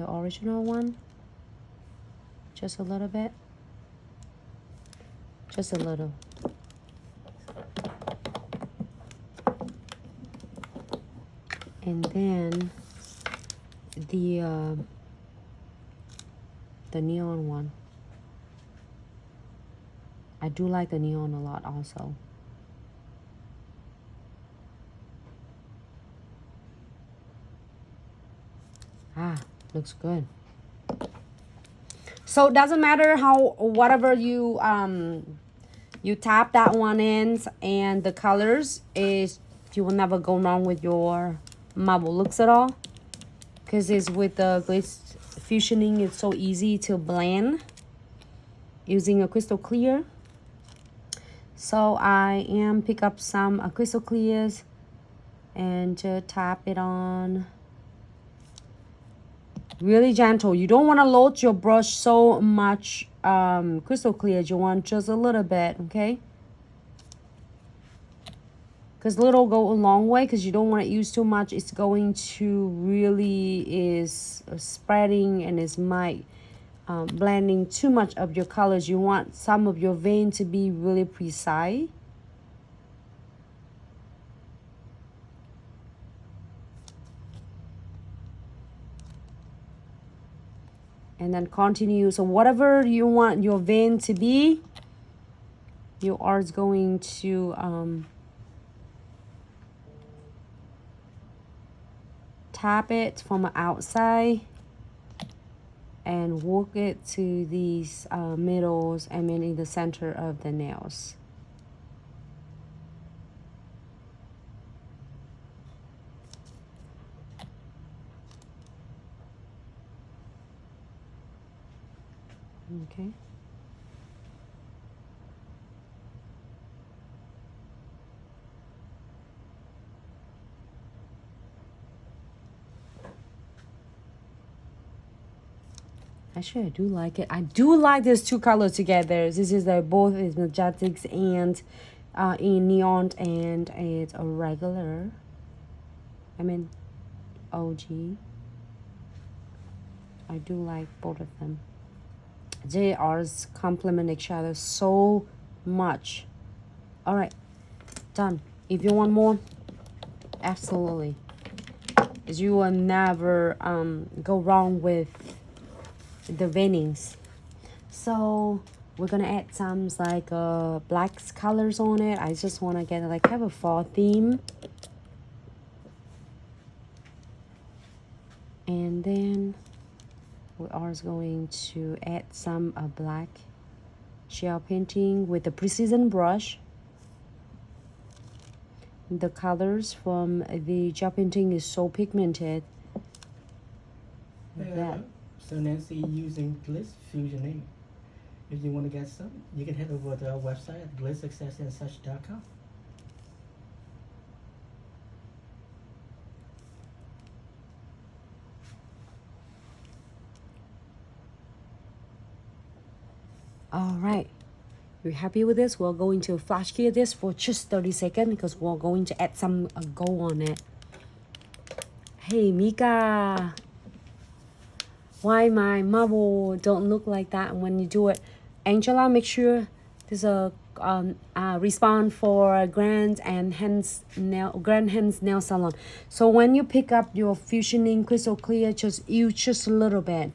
the original one. Just a little bit. Just a little. And then the neon one. I do like the neon a lot also. Ah, looks good. So it doesn't matter how, whatever you tap that one in, and the colors is, you will never go wrong with your marble looks at all, because it's with the glitz fusioning, it's so easy to blend using a crystal clear. So I am pick up some crystal clears and just tap it on. Really gentle. You don't want to load your brush so much crystal clear. You want just a little bit, okay? Because little go a long way, because you don't want to use too much. It's going to really is spreading, and it's might blending too much of your colors. You want some of your vein to be really precise. And then continue. So whatever you want your vein to be, you are going to tap it from outside and work it to these middles, and then in the center of the nails. Okay. Actually, I do like it. I do like these two colors together. This is both is magentics and in neon, and it's a regular. I mean, OG. I do like both of them. They are complement each other so much. All right, done. If you want more, absolutely. Because you will never go wrong with the veinings. So we're gonna add some like black colors on it. I just want to get like have a fall theme. And then we are going to add some black gel painting with the precision brush. The colors from the gel painting is so pigmented that. So Nancy, using Glitz Fusioning, if you want to get some, you can head over to our website at glitzsuccessandsuch.com. All right, you're happy with this? We're going to flash clear this for just 30 seconds because we're going to add some gold on it. Hey Mika, why my marble don't look like that when you do it? Angela, make sure there's a response for Grand Hands Nail Salon. So when you pick up your fusioning crystal clear, just use just a little bit.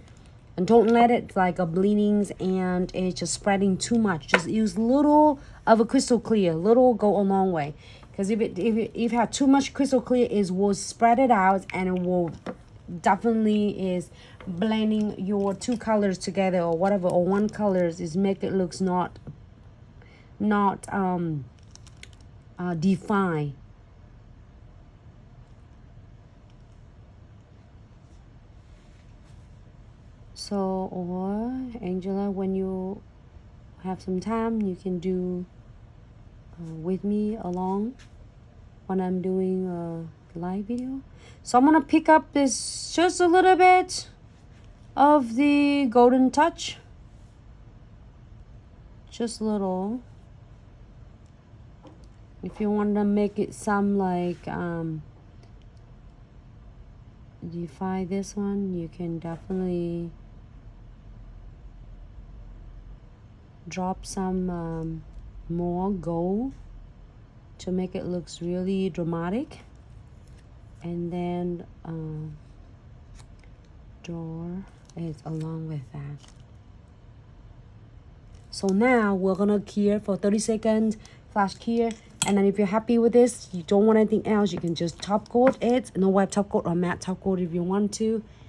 And don't let it like a bleedings and it's just spreading too much. Just use little of a crystal clear. Little go a long way. Because if you have too much crystal clear, it will spread it out, and it will definitely is blending your two colors together or whatever, or one colors is make it looks not defined. So, or Angela, when you have some time, you can do with me along when I'm doing a live video. So I'm gonna pick up this just a little bit of the golden touch, just a little. If you want to make it some like define this one, you can definitely drop some more gold to make it looks really dramatic, and then draw it along with that. So now we're gonna cure for 30 seconds, flash cure, and then if you're happy with this, you don't want anything else, you can just top coat it, no wipe top coat or matte top coat if you want to,